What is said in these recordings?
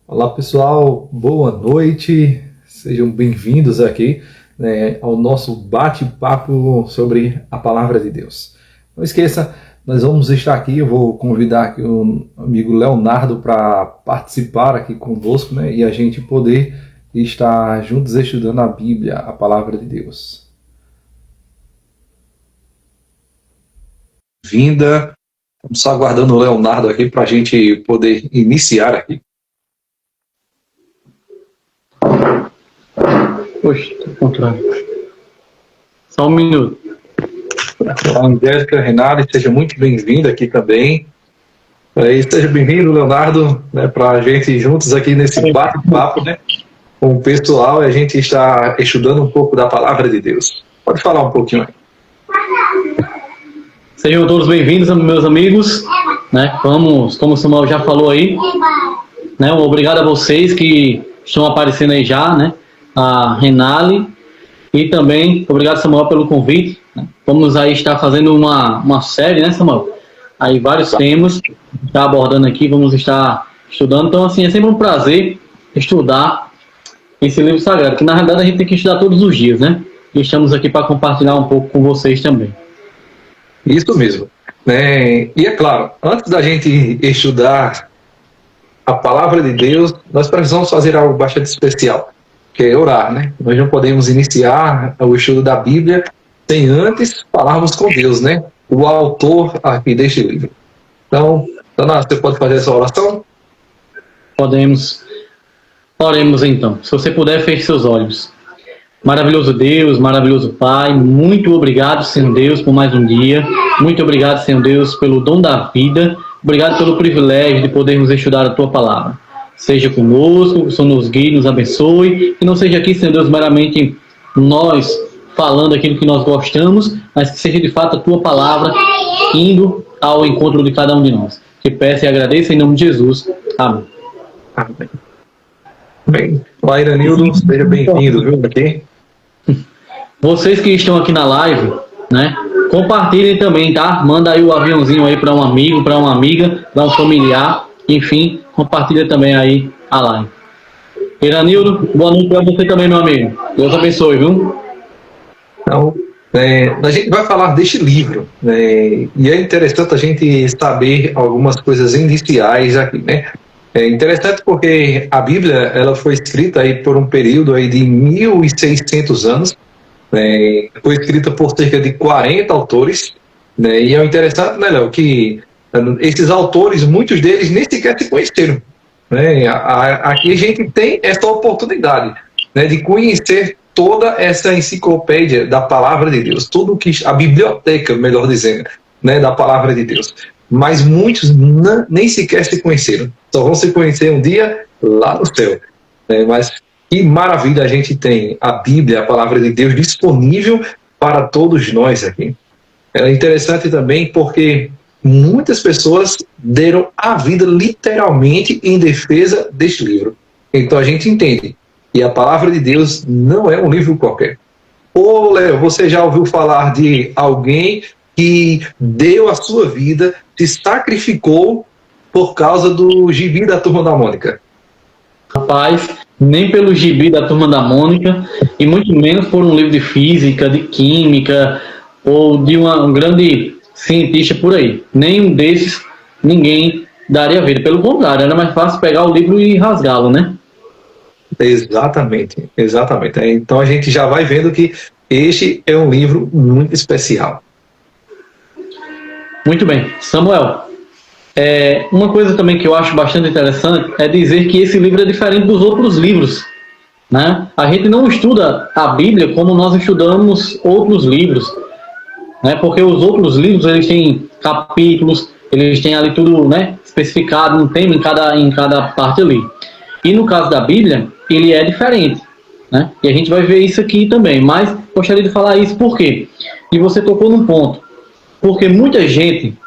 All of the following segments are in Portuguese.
Olá pessoal, boa noite, sejam bem-vindos aqui, ao nosso bate-papo sobre a Palavra de Deus. Não esqueça, nós vamos estar aqui, eu vou convidar aqui o amigo Leonardo para participar aqui conosco, e a gente poder estar juntos estudando a Bíblia, a Palavra de Deus. Vinda, estamos só aguardando o Leonardo aqui para a gente poder iniciar aqui. Poxa, tô contrário. Só um minuto. Olá, Angélica, Renata, seja muito bem-vinda aqui também. Seja bem-vindo, Leonardo, para a gente juntos aqui nesse bate-papo, com o pessoal, e a gente está estudando um pouco da Palavra de Deus. Pode falar um pouquinho aí. Sejam todos bem-vindos, meus amigos. Vamos, como o Samuel já falou aí, obrigado a vocês que estão aparecendo aí já, a Renale, e também obrigado, Samuel, pelo convite. Vamos aí estar fazendo uma série, Samuel? Aí vários temas, está abordando aqui, vamos estar estudando. Então, assim, é sempre um prazer estudar esse livro sagrado, que na realidade a gente tem que estudar todos os dias, E estamos aqui para compartilhar um pouco com vocês também. Isso mesmo. E é claro, antes da gente estudar a Palavra de Deus, nós precisamos fazer algo bastante especial, que é orar, Nós não podemos iniciar o estudo da Bíblia sem antes falarmos com Deus, O autor aqui deste livro. Então, Dona, você pode fazer essa oração? Podemos. Oremos então. Se você puder, feche seus olhos. Maravilhoso Deus, maravilhoso Pai, muito obrigado, Senhor Deus, por mais um dia. Muito obrigado, Senhor Deus, pelo dom da vida. Obrigado pelo privilégio de podermos estudar a Tua Palavra. Seja conosco, que o Senhor nos guie, nos abençoe, que não seja aqui, Senhor Deus, meramente nós falando aquilo que nós gostamos, mas que seja de fato a Tua Palavra indo ao encontro de cada um de nós. Que peço e agradeço em nome de Jesus. Amém. Amém. Bem, olá, Iranildo, seja bem-vindo, viu, aqui. Vocês que estão aqui na live, compartilhem também, tá? Manda aí o aviãozinho aí para um amigo, para uma amiga, para um familiar, enfim, compartilha também aí a live. Iranildo, boa noite para você também, meu amigo. Deus abençoe, viu? Então, a gente vai falar deste livro, e é interessante a gente saber algumas coisas iniciais aqui, É interessante porque a Bíblia ela foi escrita aí por um período aí de 1.600 anos, foi escrita por cerca de 40 autores, e é interessante, Léo, que esses autores, muitos deles nem sequer se conheceram. Aqui a gente tem essa oportunidade, de conhecer toda essa enciclopédia da Palavra de Deus, tudo que a biblioteca, melhor dizendo, da Palavra de Deus. Mas muitos nem sequer se conheceram, só vão se conhecer um dia lá no céu. Mas que maravilha a gente tem a Bíblia, a Palavra de Deus, disponível para todos nós aqui. É interessante também porque muitas pessoas deram a vida literalmente em defesa deste livro. Então a gente entende que a Palavra de Deus não é um livro qualquer. Ô, Léo, você já ouviu falar de alguém que deu a sua vida, se sacrificou por causa do gibi da Turma da Mônica? Rapaz, nem pelo gibi da Turma da Mônica, e muito menos por um livro de física, de química, ou de um grande cientista por aí. Nenhum desses, ninguém daria vida. Pelo contrário, era mais fácil pegar o livro e rasgá-lo, Exatamente. Então a gente já vai vendo que este é um livro muito especial. Muito bem. Samuel, uma coisa também que eu acho bastante interessante é dizer que esse livro é diferente dos outros livros. A gente não estuda a Bíblia como nós estudamos outros livros. Porque os outros livros eles têm capítulos, eles têm ali tudo especificado, um tema em cada parte ali. E no caso da Bíblia, ele é diferente. E a gente vai ver isso aqui também. Mas gostaria de falar isso por quê? E você tocou num ponto. Porque muita gente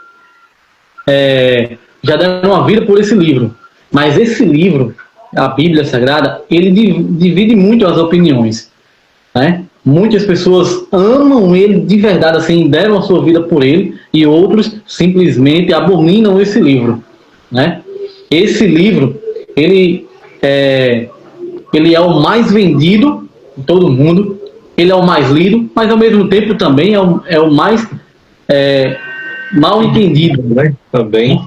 já deram uma vida por esse livro. Mas esse livro, a Bíblia Sagrada, ele divide muito as opiniões. Muitas pessoas amam ele de verdade, assim, deram a sua vida por ele, e outros simplesmente abominam esse livro. Esse livro, ele ele é o mais vendido de todo mundo, ele é o mais lido, mas ao mesmo tempo também é o mais mal entendido, né? Também.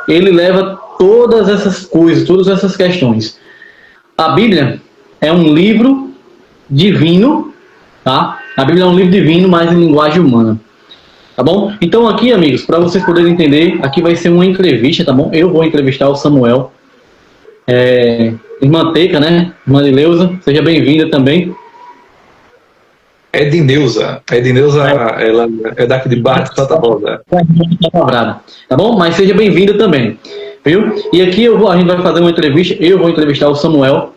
Ele leva todas essas coisas, todas essas questões. A Bíblia é um livro divino, tá? A Bíblia é um livro divino, mas em linguagem humana. Tá bom? Então aqui, amigos, para vocês poderem entender, aqui vai ser uma entrevista, tá bom? Eu vou entrevistar o Samuel. Irmã Teca, né? Irmã Edileuza, seja bem-vinda também. Edneuza, ela é daqui de Barra de Santa Rosa. Tá bom? Mas seja bem-vinda também, viu? E aqui a gente vai fazer uma entrevista, eu vou entrevistar o Samuel,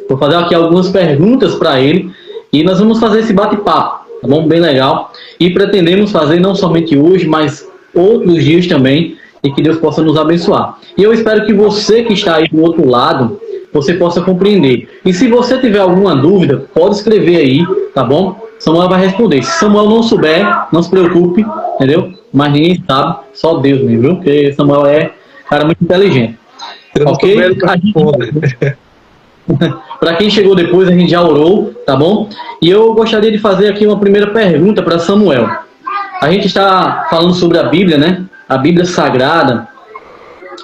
vou fazer aqui algumas perguntas para ele, e nós vamos fazer esse bate-papo, tá bom? Bem legal. E pretendemos fazer não somente hoje, mas outros dias também, e que Deus possa nos abençoar. E eu espero que você que está aí do outro lado, você possa compreender. E se você tiver alguma dúvida, pode escrever aí, tá bom? Samuel vai responder. Se Samuel não souber, não se preocupe, entendeu? Mas ninguém sabe, só Deus mesmo, viu? Porque Samuel é um cara muito inteligente. Ok? Para quem chegou depois, a gente já orou, tá bom? E eu gostaria de fazer aqui uma primeira pergunta para Samuel. A gente está falando sobre a Bíblia, né? A Bíblia Sagrada,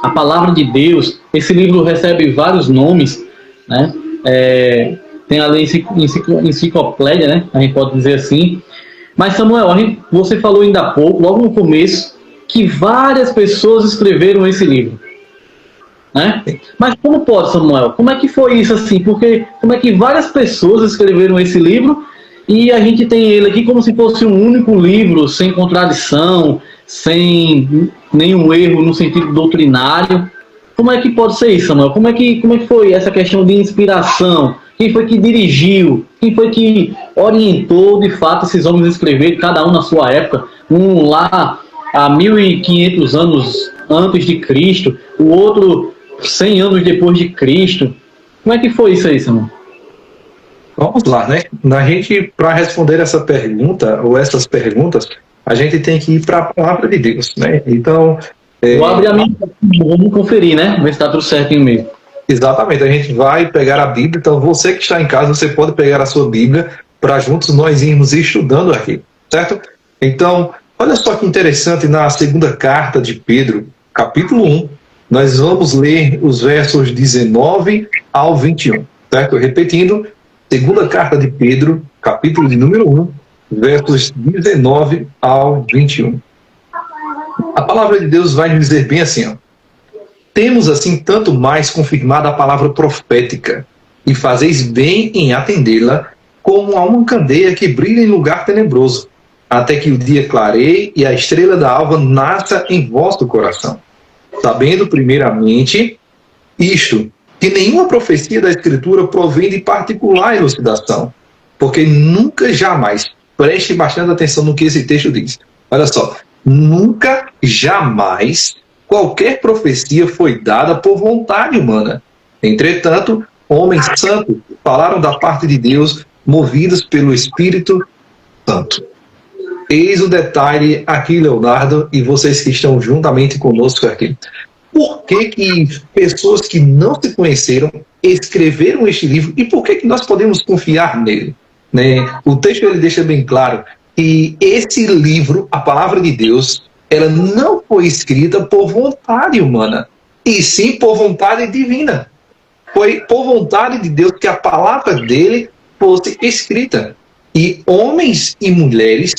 a Palavra de Deus. Esse livro recebe vários nomes, né? Tem a lei enciclopédia, né? A gente pode dizer assim. Mas, Samuel, você falou ainda há pouco, logo no começo, que várias pessoas escreveram esse livro, né? Mas como pode, Samuel? Como é que foi isso assim? Porque como é que várias pessoas escreveram esse livro e a gente tem ele aqui como se fosse um único livro, sem contradição, sem nenhum erro no sentido doutrinário? Como é que pode ser isso, Samuel? Como é que foi essa questão de inspiração? Quem foi que dirigiu? Quem foi que orientou, de fato, esses homens a escrever, cada um na sua época? Um lá há 1.500 anos antes de Cristo, o outro 100 anos depois de Cristo. Como é que foi isso aí, Samuel? Vamos lá, né? Para responder essa pergunta, ou essas perguntas, a gente tem que ir para a palavra de Deus, né? Então... Vou abrir a minha... Vamos conferir, né? Ver se está tudo certo em meio. Exatamente, a gente vai pegar a Bíblia, então você que está em casa, você pode pegar a sua Bíblia para juntos nós irmos estudando aqui, certo? Então, olha só que interessante, na segunda carta de Pedro, capítulo 1, nós vamos ler os versos 19 ao 21, certo? Repetindo, segunda carta de Pedro, capítulo de número 1, versos 19 ao 21. A palavra de Deus vai nos dizer bem assim, ó. Temos assim tanto mais confirmada a palavra profética, e fazeis bem em atendê-la, como a uma candeia que brilha em lugar tenebroso, até que o dia clareie e a estrela da alva nasça em vosso coração. Sabendo primeiramente isto, que nenhuma profecia da Escritura provém de particular elucidação, porque nunca jamais, preste bastante atenção no que esse texto diz, olha só, nunca jamais qualquer profecia foi dada por vontade humana. Entretanto, homens santos falaram da parte de Deus, movidos pelo Espírito Santo. Eis o detalhe aqui, Leonardo, e vocês que estão juntamente conosco aqui. Por que pessoas que não se conheceram escreveram este livro e por que nós podemos confiar nele? Né? O texto ele deixa bem claro que esse livro, a palavra de Deus, ela não foi escrita por vontade humana, e sim por vontade divina. Foi por vontade de Deus que a palavra dele fosse escrita. E homens e mulheres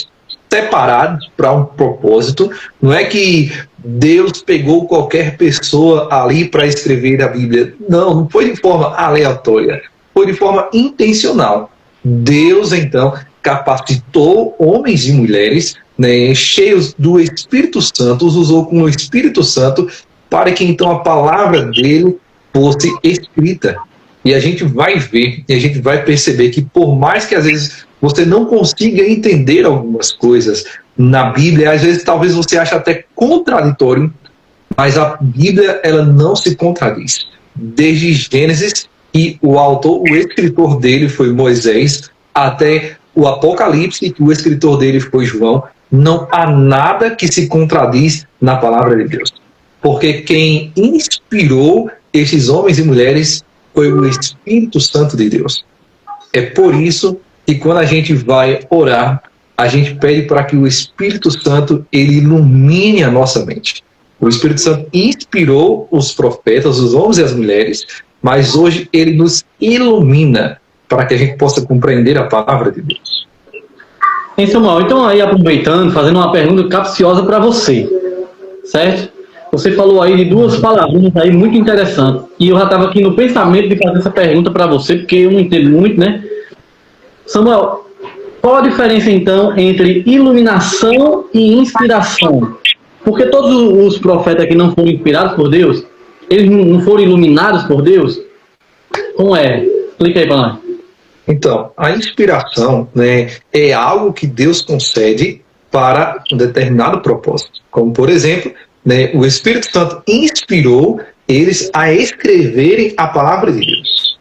separados para um propósito, não é que Deus pegou qualquer pessoa ali para escrever a Bíblia. Não foi de forma aleatória, foi de forma intencional. Deus, então, capacitou homens e mulheres, né, cheios do Espírito Santo, os usou com o Espírito Santo para que então a palavra dele fosse escrita. E a gente vai ver, e a gente vai perceber que por mais que às vezes você não consiga entender algumas coisas na Bíblia, às vezes talvez você ache até contraditório, mas a Bíblia ela não se contradiz. Desde Gênesis, que o autor, o escritor dele foi Moisés, até o Apocalipse, que o escritor dele foi João, não há nada que se contradiz na palavra de Deus. Porque quem inspirou esses homens e mulheres foi o Espírito Santo de Deus. É por isso que quando a gente vai orar, a gente pede para que o Espírito Santo ele ilumine a nossa mente. O Espírito Santo inspirou os profetas, os homens e as mulheres, mas hoje ele nos ilumina para que a gente possa compreender a palavra de Deus. Samuel, então aí aproveitando, fazendo uma pergunta capciosa para você, certo? Você falou aí de duas palavrinhas aí muito interessantes, e eu já estava aqui no pensamento de fazer essa pergunta para você, porque eu não entendo muito, né? Samuel, qual a diferença então entre iluminação e inspiração? Porque todos os profetas que não foram inspirados por Deus, eles não foram iluminados por Deus? Como é? Explica aí para nós. Então, a inspiração, né, é algo que Deus concede para um determinado propósito. Como, por exemplo, né, o Espírito Santo inspirou eles a escreverem a palavra de Deus.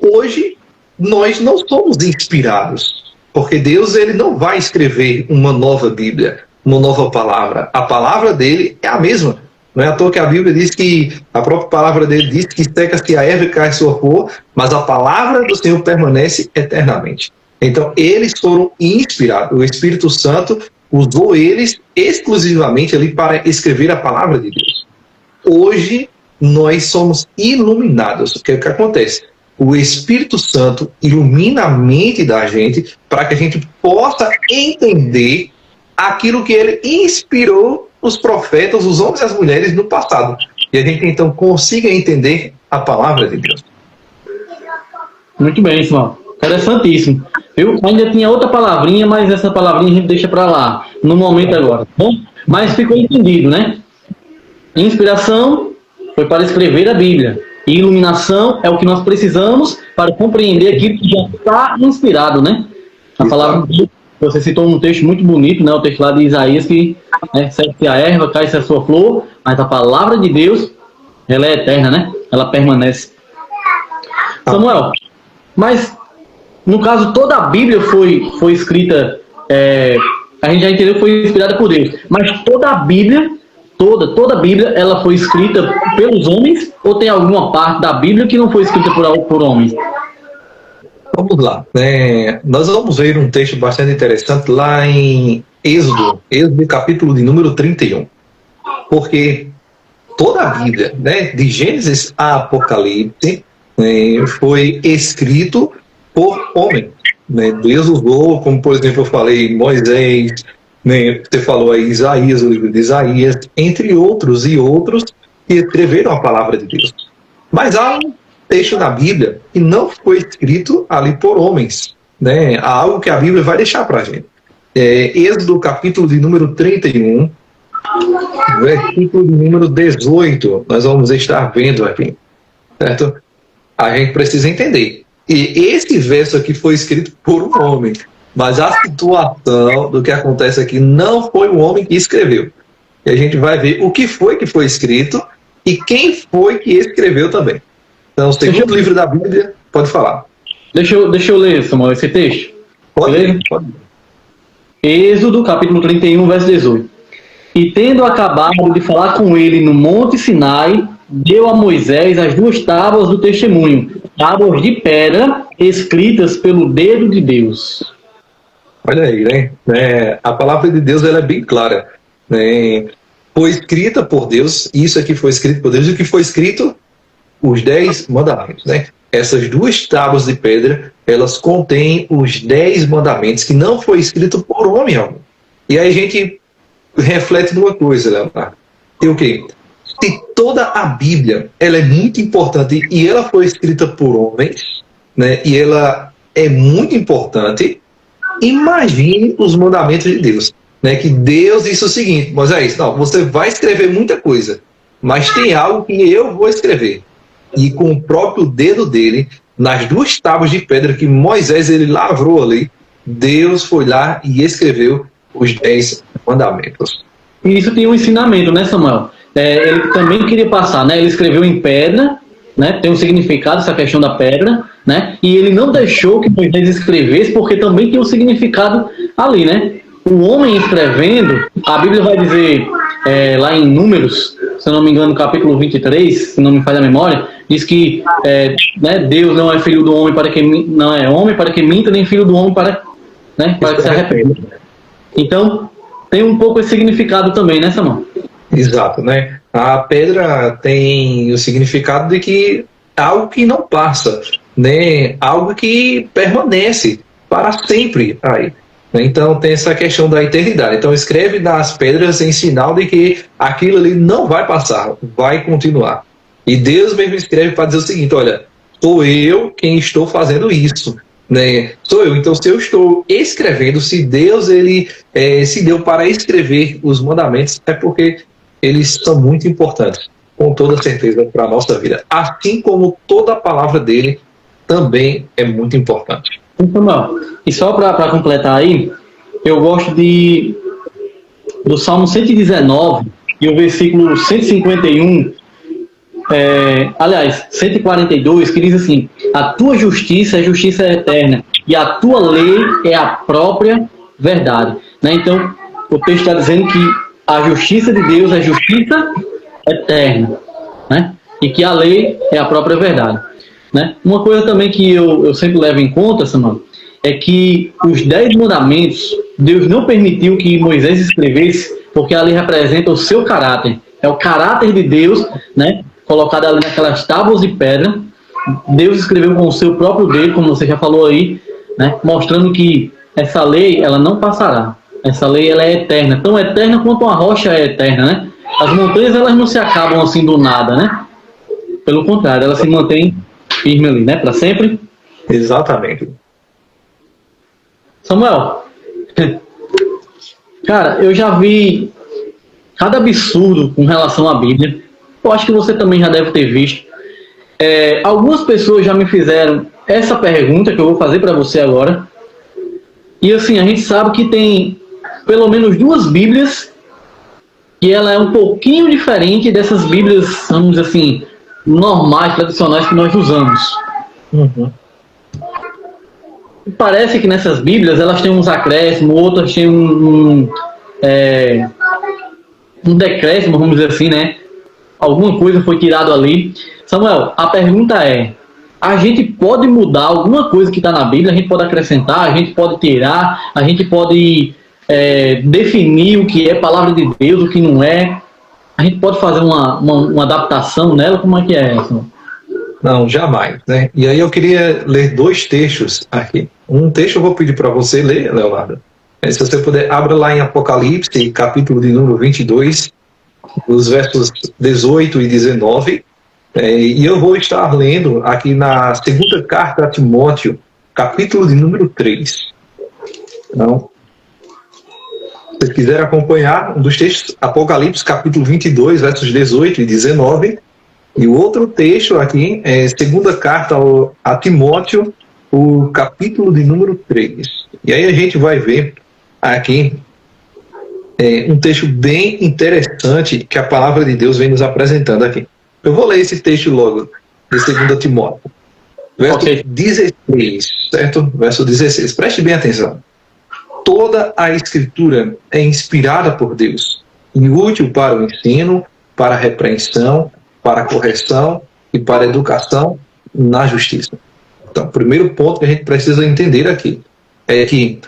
Hoje, nós não somos inspirados, porque Deus ele não vai escrever uma nova Bíblia, uma nova palavra. A palavra dele é a mesma. Não é à toa que a Bíblia diz que, a própria palavra dele diz que seca-se a erva e cai sua flor, mas a palavra do Senhor permanece eternamente. Então, eles foram inspirados. O Espírito Santo usou eles exclusivamente ali para escrever a palavra de Deus. Hoje, nós somos iluminados. O que acontece? O Espírito Santo ilumina a mente da gente para que a gente possa entender aquilo que ele inspirou os profetas, os homens e as mulheres no passado. E a gente então consiga entender a palavra de Deus. Muito bem, Samuel. Interessantíssimo. Eu ainda tinha outra palavrinha, mas essa palavrinha a gente deixa para lá, no momento agora. Bom, mas ficou entendido, né? Inspiração foi para escrever a Bíblia. E iluminação é o que nós precisamos para compreender aquilo que já está inspirado, né? A palavra de Deus. Você citou um texto muito bonito, né? O texto lá de Isaías, que seca-se a erva, cai-se a sua flor, mas a palavra de Deus, ela é eterna, né? Ela permanece. Samuel, mas no caso toda a Bíblia foi escrita, a gente já entendeu que foi inspirada por Deus, mas toda a Bíblia, toda a Bíblia, ela foi escrita pelos homens, ou tem alguma parte da Bíblia que não foi escrita por homens? Vamos lá. Nós vamos ver um texto bastante interessante lá em Êxodo capítulo de número 31. Porque toda a Bíblia, né, de Gênesis a Apocalipse, foi escrito por homens. Deus usou, como por exemplo eu falei, Moisés, você falou aí Isaías, o livro de Isaías, entre outros e outros que escreveram a palavra de Deus. Mas há um texto na Bíblia que não foi escrito ali por homens, né? Há algo que a Bíblia vai deixar para a gente. Êxodo capítulo de número 31, versículo de número 18, nós vamos estar vendo aqui, certo? A gente precisa entender. E esse verso aqui foi escrito por um homem, mas a situação do que acontece aqui não foi o homem que escreveu. E a gente vai ver o que foi escrito e quem foi que escreveu também. Então, o segundo livro da Bíblia, pode falar. Deixa eu ler, Samuel, esse texto. Pode ler. Êxodo, capítulo 31, verso 18. E tendo acabado de falar com ele no Monte Sinai, deu a Moisés as 2 tábuas do testemunho, tábuas de pedra, escritas pelo dedo de Deus. Olha aí, né? A palavra de Deus ela é bem clara. Né? Foi escrita por Deus, isso aqui foi escrito por Deus, e o que foi escrito? Os 10 mandamentos, né? Essas 2 tábuas de pedra, elas contêm os 10 mandamentos que não foi escrito por homem algum. E aí a gente reflete numa coisa, Leonardo. E o quê? Se toda a Bíblia, ela é muito importante e ela foi escrita por homens, né? E ela é muito importante, imagine os mandamentos de Deus, né? Que Deus disse o seguinte, Moisés, não, você vai escrever muita coisa, mas tem algo que eu vou escrever. E com o próprio dedo dele, nas 2 tábuas de pedra que Moisés ele lavrou ali, Deus foi lá e escreveu os 10 mandamentos. E isso tem um ensinamento, né, Samuel? Ele também queria passar, né? Ele escreveu em pedra, né? Tem um significado essa questão da pedra, né? E ele não deixou que Moisés escrevesse, porque também tem um significado ali, né? O homem escrevendo, a Bíblia vai dizer lá em Números se eu não me engano, no capítulo 23, se não me falha a memória, diz que Deus não é filho do homem para que não é homem para que minta, nem filho do homem para que se arrependa. Então, tem um pouco esse significado também, né, Samuel? Exato, né? A pedra tem o significado de que algo que não passa, né? Algo que permanece para sempre aí. Então tem essa questão da eternidade. Então escreve nas pedras em sinal de que aquilo ali não vai passar, vai continuar. E Deus mesmo escreve para dizer o seguinte: olha, sou eu quem estou fazendo isso, né? Sou eu. Então se eu estou escrevendo, se Deus ele se deu para escrever os mandamentos, é porque eles são muito importantes, com toda certeza, para a nossa vida. Assim como toda a palavra dele também é muito importante. Então, e só para completar aí, eu gosto do Salmo 119 e o versículo 151, aliás, 142, que diz assim: a tua justiça é justiça eterna e a tua lei é a própria verdade. Né? Então, o texto está dizendo que a justiça de Deus é justiça eterna, né? E que a lei é a própria verdade. Né? Uma coisa também que eu sempre levo em conta, Samuel, é que os 10 mandamentos, Deus não permitiu que Moisés escrevesse, porque ali representa o seu caráter. É o caráter de Deus, né? Colocado ali naquelas tábuas de pedra. Deus escreveu com o seu próprio dedo, como você já falou aí, né? Mostrando que essa lei ela não passará. Essa lei ela é eterna, tão eterna quanto a rocha é eterna, né? As montanhas elas não se acabam assim do nada, né? Pelo contrário, elas se mantêm firme ali, né? Para sempre. Exatamente. Samuel, cara, eu já vi cada absurdo com relação à Bíblia. Eu acho que você também já deve ter visto. Algumas pessoas já me fizeram essa pergunta que eu vou fazer para você agora. E assim, a gente sabe que tem pelo menos 2 Bíblias que ela é um pouquinho diferente dessas Bíblias, vamos dizer assim, normais, tradicionais que nós usamos. Uhum. Parece que nessas Bíblias elas têm uns acréscimos, outras têm um decréscimo, vamos dizer assim, né? Alguma coisa foi tirado ali. Samuel, a pergunta é: a gente pode mudar alguma coisa que está na Bíblia? A gente pode acrescentar, a gente pode tirar, a gente pode definir o que é palavra de Deus, o que não é? A gente pode fazer uma adaptação nela? Como é que é isso? Não, jamais, né? E aí eu queria ler 2 textos aqui. Um texto eu vou pedir para você ler, Leonardo. Se você puder, abra lá em Apocalipse, capítulo de número 22, os versos 18 e 19. E eu vou estar lendo aqui na segunda carta a Timóteo, capítulo de número 3. Então, se vocês quiserem acompanhar, um dos textos, Apocalipse, capítulo 22, versos 18 e 19. E o outro texto aqui é segunda carta a Timóteo, o capítulo de número 3. E aí a gente vai ver aqui um texto bem interessante que a palavra de Deus vem nos apresentando aqui. Eu vou ler esse texto logo, de 2 Timóteo. Verso 16, certo? Verso 16. Preste bem atenção. Toda a Escritura é inspirada por Deus e útil para o ensino, para a repreensão, para a correção e para a educação na justiça. Então, o primeiro ponto que a gente precisa entender aqui é que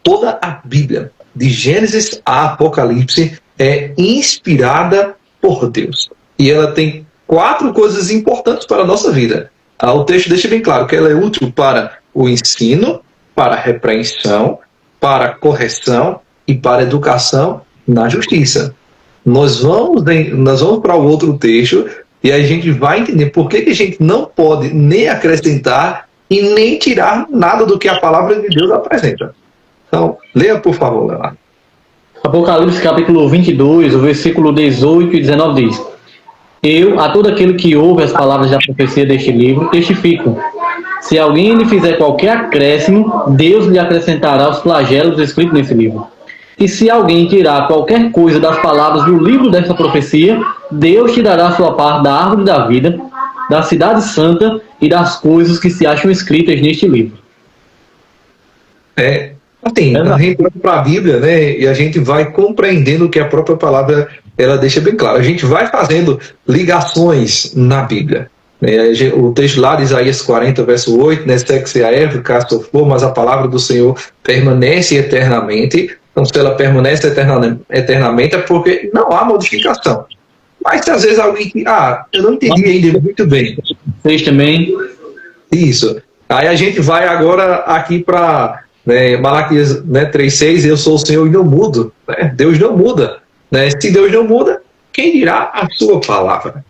toda a Bíblia, de Gênesis a Apocalipse, é inspirada por Deus. E ela tem 4 coisas importantes para a nossa vida. O texto deixa bem claro que ela é útil para o ensino, para a repreensão, para a correção e para a educação na justiça. Nós vamos para o outro texto e a gente vai entender por que a gente não pode nem acrescentar e nem tirar nada do que a palavra de Deus apresenta. Então, leia por favor, Leonardo. Apocalipse capítulo 22, o versículo 18 e 19 diz: Eu, a todo aquele que ouve as palavras da profecia deste livro, testifico. Se alguém lhe fizer qualquer acréscimo, Deus lhe acrescentará os flagelos escritos nesse livro. E se alguém tirar qualquer coisa das palavras do livro desta profecia, Deus tirará a sua parte da árvore da vida, da cidade santa e das coisas que se acham escritas neste livro. Assim, a gente vai para a Bíblia, né, e a gente vai compreendendo o que a própria palavra ela deixa bem claro. A gente vai fazendo ligações na Bíblia. O texto lá de Isaías 40, verso 8, né? Segue-se a erva, caça o flor, mas a palavra do Senhor permanece eternamente. Então, se ela permanece eternamente, é porque não há modificação. Mas se às vezes alguém que, eu não entendi ainda muito bem. Vocês também. Isso. Aí a gente vai agora aqui para Malaquias 3,6, eu sou o Senhor e não mudo. Né? Deus não muda. Né? Se Deus não muda, quem dirá a sua palavra?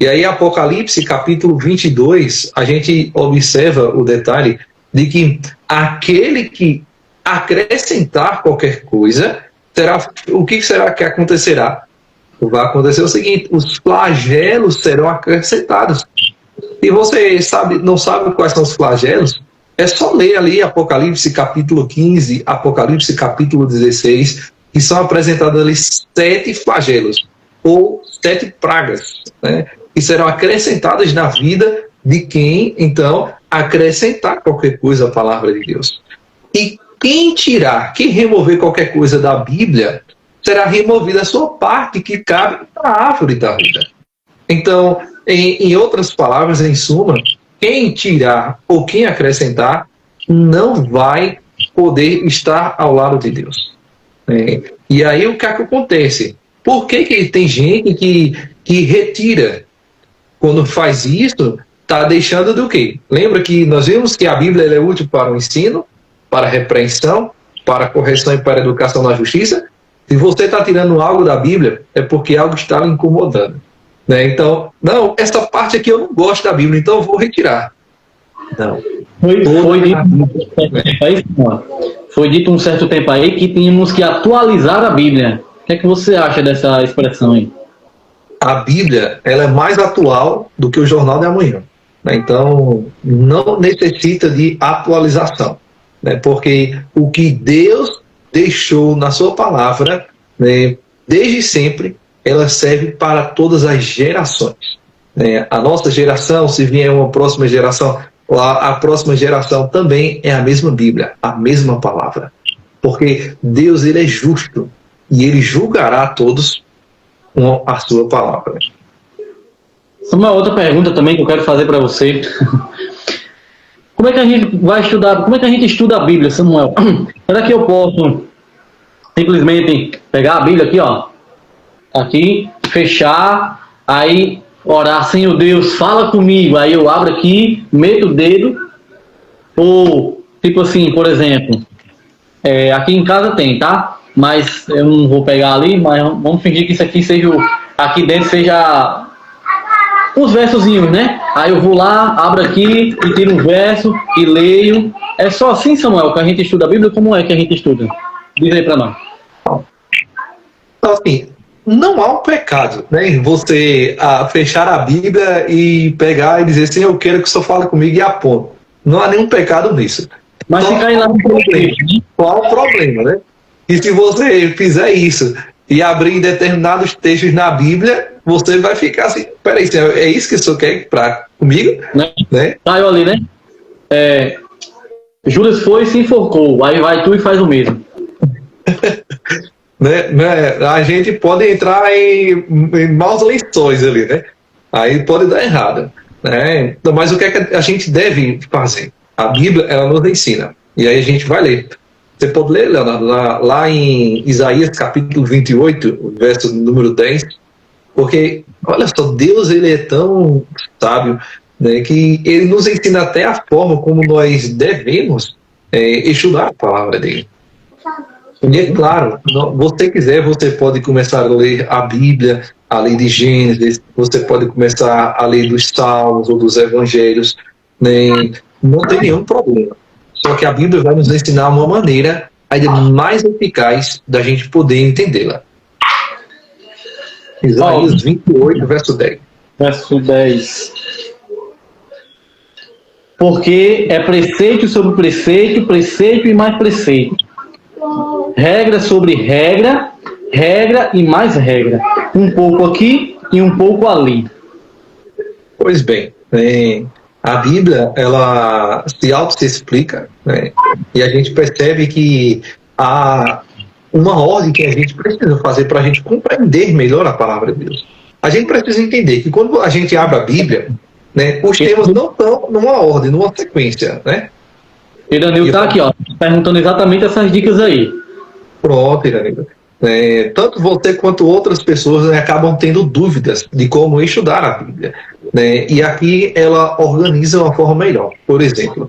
E aí Apocalipse, capítulo 22, a gente observa o detalhe de que aquele que acrescentar qualquer coisa, o que será que acontecerá? Vai acontecer o seguinte, os flagelos serão acrescentados. E você não sabe quais são os flagelos? É só ler ali Apocalipse capítulo 15, Apocalipse capítulo 16, que são apresentados ali 7 flagelos, ou 7 pragas, né, que serão acrescentadas na vida de quem, então, acrescentar qualquer coisa à palavra de Deus. E quem remover qualquer coisa da Bíblia, será removida a sua parte que cabe na árvore da vida. Então, em outras palavras, em suma, quem tirar ou quem acrescentar não vai poder estar ao lado de Deus. E aí o que acontece? Por que tem gente que retira? Quando faz isso, está deixando do quê? Lembra que nós vimos que a Bíblia é útil para o ensino, para a repreensão, para a correção e para a educação na justiça? Se você está tirando algo da Bíblia, é porque algo está lhe incomodando. Né? Então, não, essa parte aqui eu não gosto da Bíblia, então eu vou retirar. Não. Foi dito um certo tempo aí que tínhamos que atualizar a Bíblia. O que é que você acha dessa expressão aí? A Bíblia, ela é mais atual do que o Jornal de Amanhã. Né? Então, não necessita de atualização. Né? Porque o que Deus deixou na sua palavra, né, desde sempre, ela serve para todas as gerações. A nossa geração, se vier uma próxima geração, a próxima geração também é a mesma Bíblia, a mesma palavra. Porque Deus, ele é justo e ele julgará a todos com a sua palavra. Uma outra pergunta também que eu quero fazer para você. Como é que a gente vai estudar? Como é que a gente estuda a Bíblia, Samuel? Será que eu posso simplesmente pegar a Bíblia aqui, ó, aqui, fechar, aí orar, Senhor Deus, fala comigo, aí eu abro aqui, meto o dedo, ou tipo assim, por exemplo, aqui em casa tem, tá? Mas eu não vou pegar ali, mas vamos fingir que isso aqui seja, aqui dentro seja uns versozinhos, né? Aí eu vou lá, abro aqui e tiro um verso e leio. É só assim, Samuel, que a gente estuda a Bíblia? Como é que a gente estuda? Diz aí pra nós. Então, assim, não há um pecado, né? Você fechar a Bíblia e pegar e dizer assim, eu quero que o Senhor fale comigo e aponte. Não há nenhum pecado nisso. Mas se cair lá no problema, qual o problema, né? E se você fizer isso e abrir determinados textos na Bíblia, você vai ficar assim, peraí, é isso que o Senhor quer comigo? Né? Caiu ali, né? Judas foi e se enforcou, aí vai tu e faz o mesmo. A gente pode entrar em maus lençóis ali, né? Aí pode dar errado. Né? Mas o que é que a gente deve fazer? A Bíblia, ela nos ensina. E aí a gente vai ler. Você pode ler, Leonardo, lá em Isaías capítulo 28, verso número 10, porque, olha só, Deus, ele é tão sábio, né, que ele nos ensina até a forma como nós devemos estudar a palavra dele. E é claro, você quiser, você pode começar a ler a Bíblia, a lei de Gênesis, você pode começar a ler dos Salmos ou dos Evangelhos, né, não tem nenhum problema. Só que a Bíblia vai nos ensinar uma maneira ainda mais eficaz da gente poder entendê-la. Isaías 28, verso 10. Verso 10. Porque é preceito sobre preceito, preceito e mais preceito. Regra sobre regra, regra e mais regra. Um pouco aqui e um pouco ali. Pois bem, a Bíblia, ela se explica, né? E a gente percebe que há uma ordem que a gente precisa fazer para a gente compreender melhor a palavra de Deus. A gente precisa entender que quando a gente abre a Bíblia, né, os temas não estão numa ordem, numa sequência, né? Iranildo está aqui, ó, perguntando exatamente essas dicas aí. Pronto, Iranildo. Tanto você quanto outras pessoas, né, acabam tendo dúvidas de como estudar a Bíblia, né? E aqui ela organiza uma forma melhor. Por exemplo,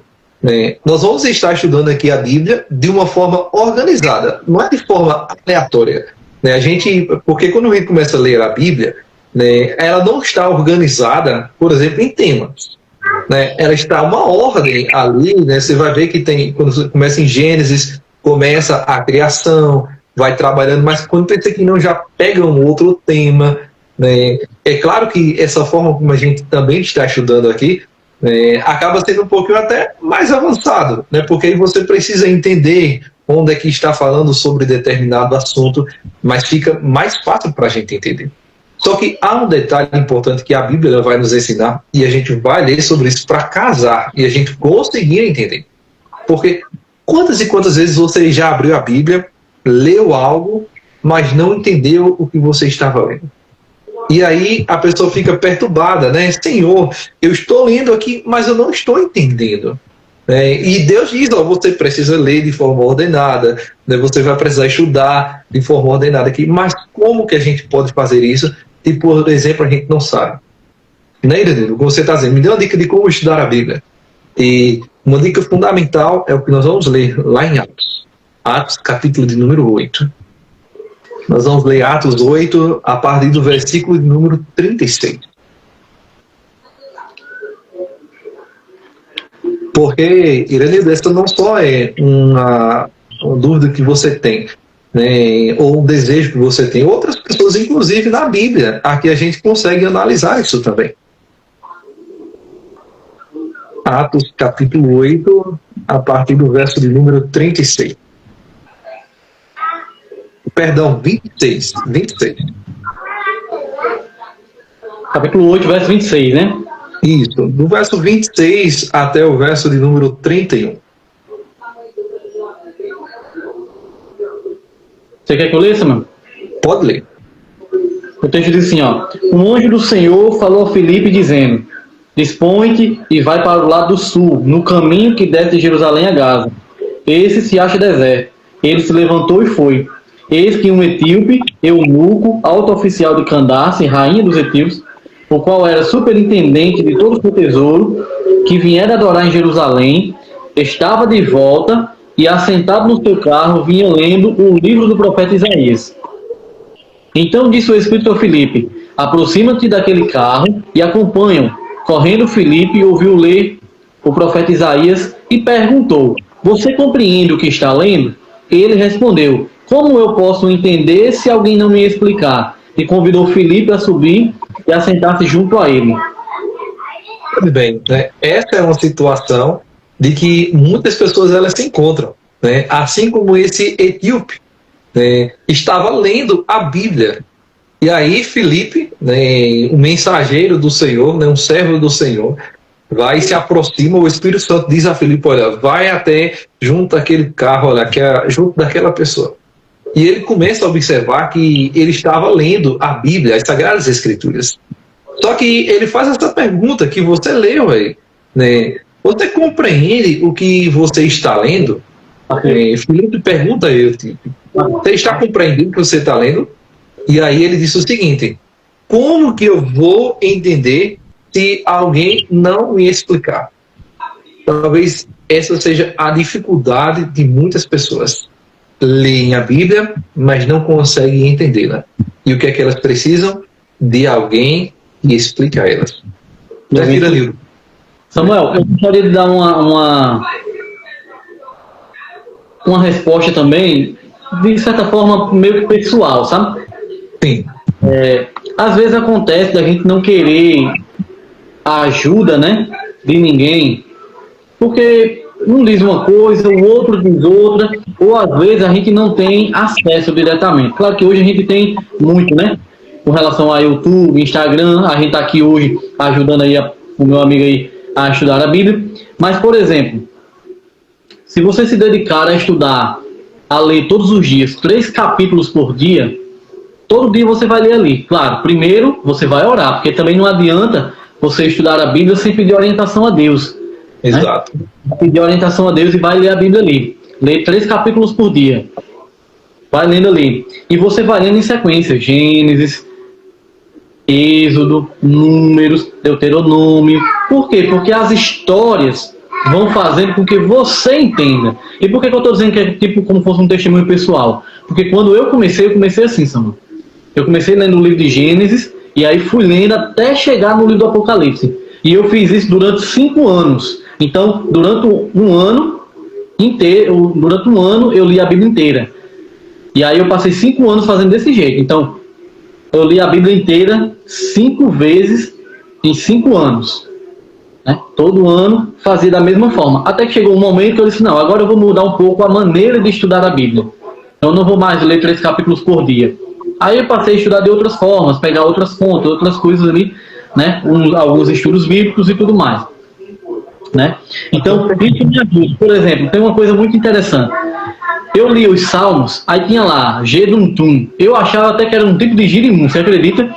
nós vamos estar estudando aqui a Bíblia de uma forma organizada, não é de forma aleatória, né? Porque quando a gente começa a ler a Bíblia, né, ela não está organizada, por exemplo, em temas, né? Ela está uma ordem ali, né? Você vai ver que tem, quando você começa em Gênesis, começa a criação, vai trabalhando, mas quando pensa que não, já pega um outro tema, né? É claro que essa forma como a gente também está estudando aqui, acaba sendo um pouquinho até mais avançado, né? Porque aí você precisa entender onde é que está falando sobre determinado assunto, mas fica mais fácil para a gente entender. Só que há um detalhe importante que a Bíblia vai nos ensinar, e a gente vai ler sobre isso para casar, e a gente conseguir entender. Porque quantas e quantas vezes você já abriu a Bíblia, leu algo, mas não entendeu o que você estava lendo? E aí a pessoa fica perturbada, né? Senhor, eu estou lendo aqui, mas eu não estou entendendo. E Deus diz, ó, você precisa ler de forma ordenada, né? Você vai precisar estudar de forma ordenada aqui. Mas como que a gente pode fazer isso? E, por exemplo, a gente não sabe. Né, Iranildo? Como você está dizendo, me dê uma dica de como estudar a Bíblia. E uma dica fundamental é o que nós vamos ler lá em Atos. Atos, capítulo de número 8. Nós vamos ler Atos 8, a partir do versículo de número 36. Porque, Iranildo, essa não só é uma dúvida que você tem, né, ou um desejo que você tem. Outras pessoas, inclusive na Bíblia, aqui a gente consegue analisar isso também. Atos, capítulo 8, a partir do verso de número 36. Perdão, 26. Capítulo 8, verso 26, né? Isso, do verso 26 até o verso de número 31. Você quer que eu leia, mano? Pode ler. O texto diz assim, ó. Um anjo do Senhor falou a Filipe dizendo, dispõe-te e vai para o lado do sul, no caminho que desce de Jerusalém a Gaza. Esse se acha deserto. Ele se levantou e foi. Eis que um etíope, eunuco, alto oficial de Candace, rainha dos etíopes, o qual era superintendente de todo o seu tesouro, que viera adorar em Jerusalém, estava de volta e, assentado no seu carro, vinha lendo o livro do profeta Isaías. Então disse o Espírito a Filipe, aproxima-te daquele carro e acompanha-o. Correndo Filipe ouviu ler o profeta Isaías e perguntou, você compreende o que está lendo? Ele respondeu, como eu posso entender se alguém não me explicar? E convidou Filipe a subir e a sentar-se junto a ele. Muito bem, né? Essa é uma situação de que muitas pessoas elas se encontram, né? Assim como esse etíope, né, estava lendo a Bíblia. E aí Filipe, né, um mensageiro do Senhor, né, um servo do Senhor, vai e se aproxima, o Espírito Santo diz a Filipe, olha, vai até junto àquele carro, olha, junto daquela pessoa. E ele começa a observar que ele estava lendo a Bíblia, as Sagradas Escrituras. Só que ele faz essa pergunta que você leu aí, né? Você compreende o que você está lendo? Filipe pergunta a ele, você está compreendendo o que você está lendo? E aí ele disse o seguinte, como que eu vou entender se alguém não me explicar? Talvez essa seja a dificuldade de muitas pessoas. Leem a Bíblia, mas não conseguem entendê-la. E o que é que elas precisam? De alguém que explique a elas. Samuel, eu gostaria de dar uma resposta também, de certa forma, meio que pessoal, sabe? Sim. Às vezes acontece da gente não querer a ajuda, né, de ninguém, porque um diz uma coisa, o outro diz outra, ou às vezes a gente não tem acesso diretamente. Claro que hoje a gente tem muito, né? Com relação a YouTube, Instagram, a gente está aqui hoje ajudando aí o meu amigo aí a estudar a Bíblia. Mas, por exemplo, se você se dedicar a estudar a ler todos os dias 3 capítulos por dia, todo dia você vai ler ali. Claro, primeiro você vai orar, porque também não adianta você estudar a Bíblia sem pedir orientação a Deus. Exato. Né? Pedir orientação a Deus e vai ler a Bíblia ali. Lê 3 capítulos por dia. Vai lendo ali. E você vai lendo em sequência. Gênesis, Êxodo, Números, Deuteronômio. Por quê? Porque as histórias vão fazendo com que você entenda. E por que eu estou dizendo que é tipo como fosse um testemunho pessoal? Porque quando eu comecei assim, Samuel. Eu comecei lendo o livro de Gênesis e aí fui lendo até chegar no livro do Apocalipse. E eu fiz isso durante 5 anos. Então, durante um ano eu li a Bíblia inteira. E aí eu passei 5 anos fazendo desse jeito. Então, eu li a Bíblia inteira 5 vezes em 5 anos. Né? Todo ano fazia da mesma forma. Até que chegou um momento que eu disse, não, agora eu vou mudar um pouco a maneira de estudar a Bíblia. Eu não vou mais ler 3 capítulos por dia. Aí eu passei a estudar de outras formas, pegar outras fontes, outras coisas ali, né? Alguns estudos bíblicos e tudo mais. Né? Então, isso me ajuda. Por exemplo, tem uma coisa muito interessante. Eu li os Salmos, aí tinha lá, Geduntum. Eu achava até que era um tipo de girimum, você acredita?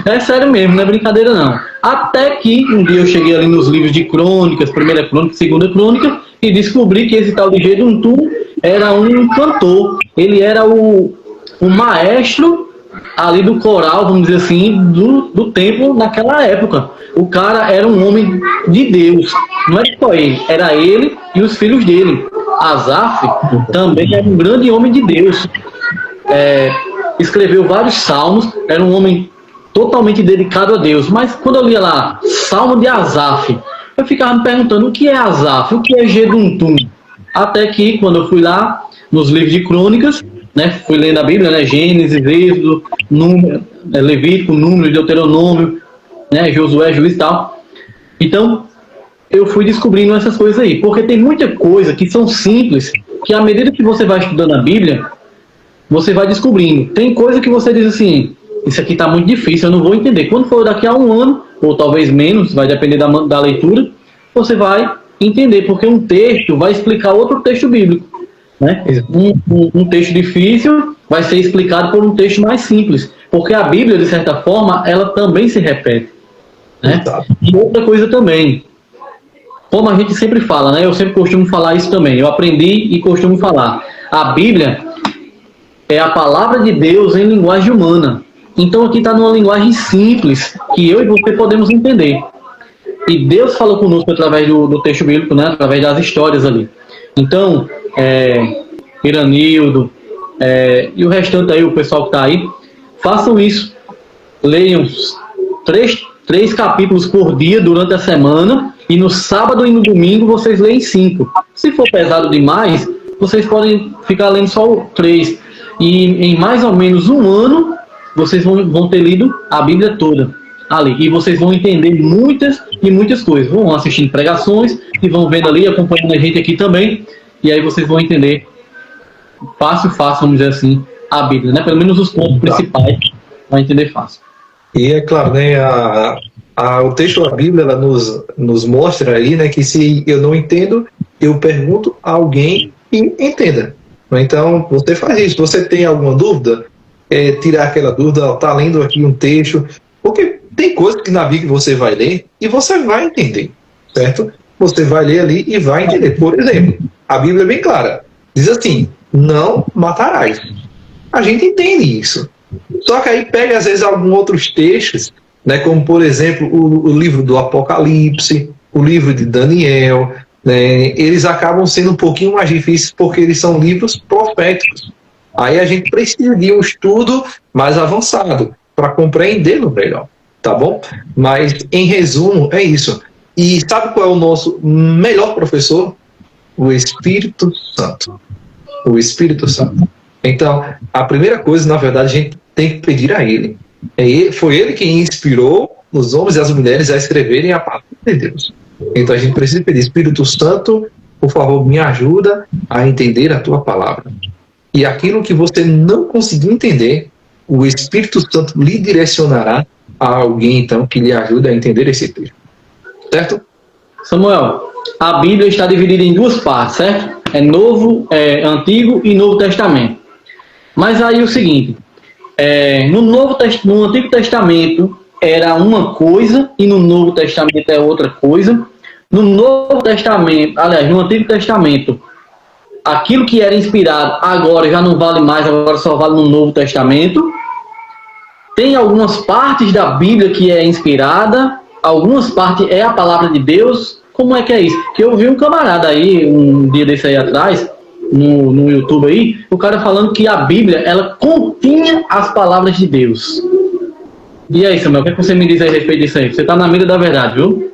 É sério mesmo, não é brincadeira não. Até que um dia eu cheguei ali nos livros de crônicas, primeira crônica, segunda crônica, e descobri que esse tal de Geduntum era um cantor. Ele era o maestro ali do coral, vamos dizer assim, do templo naquela época. O cara era um homem de Deus. Não era só ele, era ele e os filhos dele. Asaf também era um grande homem de Deus. Escreveu vários salmos, era um homem totalmente dedicado a Deus. Mas quando eu lia lá, Salmo de Asaf, eu ficava me perguntando o que é Asaf, o que é Geduntum. Até que, quando eu fui lá, nos livros de crônicas, né, fui lendo a Bíblia, né, Gênesis, Êxodo, Levítico, Números, Deuteronômio, né, Josué, Juiz e tal. Então, eu fui descobrindo essas coisas aí, porque tem muita coisa que são simples, que à medida que você vai estudando a Bíblia, você vai descobrindo. Tem coisa que você diz assim, isso aqui está muito difícil, eu não vou entender. Quando for daqui a 1 ano, ou talvez menos, vai depender da leitura, você vai entender, porque um texto vai explicar outro texto bíblico. Né? Um texto difícil vai ser explicado por um texto mais simples, porque a Bíblia, de certa forma, ela também se repete. Né? E outra coisa também, como a gente sempre fala, né? Eu sempre costumo falar isso também, eu aprendi e costumo falar, a Bíblia é a palavra de Deus em linguagem humana. Então aqui está numa linguagem simples, que eu e você podemos entender. E Deus falou conosco através do texto bíblico, né? Através das histórias ali. Então, Iranildo e o restante aí, o pessoal que está aí, façam isso. Leiam 3 capítulos por dia durante a semana, e no sábado e no domingo vocês leem 5. Se for pesado demais, vocês podem ficar lendo só 3. E em mais ou menos 1 ano, vocês vão ter lido a Bíblia toda ali. E vocês vão entender muitas e muitas coisas. Vão assistindo pregações e vão vendo ali, acompanhando a gente aqui também. E aí vocês vão entender fácil, vamos dizer assim, a Bíblia, né? Pelo menos os pontos principais, vai entender fácil. E é claro, né, o texto da Bíblia, ela nos mostra aí, né, que se eu não entendo, eu pergunto a alguém e entenda. Então, você faz isso. Você tem alguma dúvida? Tirar aquela dúvida, está lendo aqui um texto, porque tem coisas que na Bíblia você vai ler e você vai entender, certo? Você vai ler ali e vai entender. Por exemplo, a Bíblia é bem clara. Diz assim, não matarás. A gente entende isso. Só que aí pega, às vezes, alguns outros textos, né, como, por exemplo, o livro do Apocalipse, o livro de Daniel, né, eles acabam sendo um pouquinho mais difíceis porque eles são livros proféticos. Aí a gente precisa de um estudo mais avançado para compreendê-lo melhor, tá bom? Mas, em resumo, é isso. E sabe qual é o nosso melhor professor? O Espírito Santo. O Espírito Santo. Então, a primeira coisa, na verdade, a gente tem que pedir a Ele. Foi Ele quem inspirou os homens e as mulheres a escreverem a palavra de Deus. Então, a gente precisa pedir, Espírito Santo, por favor, me ajuda a entender a Tua palavra. E aquilo que você não conseguir entender, o Espírito Santo lhe direcionará a alguém, então, que lhe ajude a entender esse texto. Certo? Samuel, a Bíblia está dividida em 2 partes, certo? Antigo e Novo Testamento. Mas aí o seguinte, no Antigo Testamento era uma coisa e no Novo Testamento é outra coisa. No Antigo Testamento, aquilo que era inspirado agora já não vale mais, agora só vale no Novo Testamento. Tem algumas partes da Bíblia que é inspirada, algumas partes é a palavra de Deus. Como é que é isso? Que eu vi um camarada aí, um dia desse aí atrás, no YouTube aí, o cara falando que a Bíblia, ela continha as palavras de Deus. E aí, Samuel, o que você me diz a respeito disso aí? Você está na mira da verdade, viu?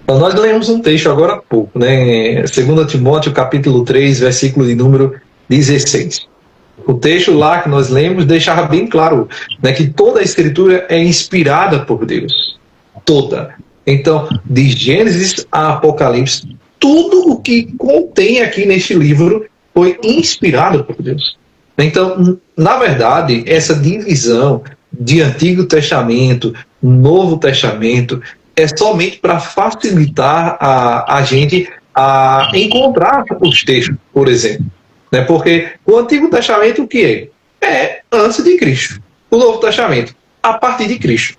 Nós lemos um texto agora há pouco, né? 2 Timóteo, capítulo 3, versículo de número 16. O texto lá que nós lemos deixava bem claro, né, que toda a Escritura é inspirada por Deus. Toda. Então, de Gênesis a Apocalipse, tudo o que contém aqui neste livro foi inspirado por Deus. Então, na verdade, essa divisão de Antigo Testamento, Novo Testamento, é somente para facilitar a gente a encontrar os textos, por exemplo. Né? Porque o Antigo Testamento, o que é? É antes de Cristo. O Novo Testamento, a partir de Cristo.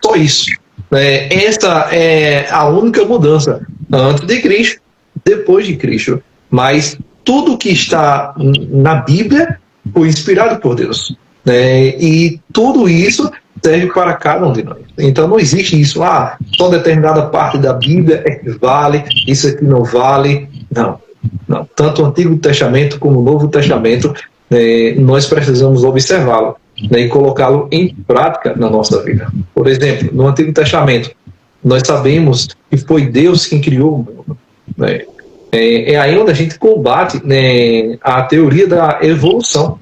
Só isso. Essa é a única mudança. Antes de Cristo, depois de Cristo. Mas tudo que está na Bíblia foi inspirado por Deus. E tudo isso serve para cada um de nós. Então não existe isso, só determinada parte da Bíblia é que vale, isso aqui não vale. Não. Tanto o Antigo Testamento como o Novo Testamento, nós precisamos observá-lo, e colocá-lo em prática na nossa vida. Por exemplo, no Antigo Testamento, nós sabemos que foi Deus quem criou o mundo. É aí onde a gente combate a teoria da evolução.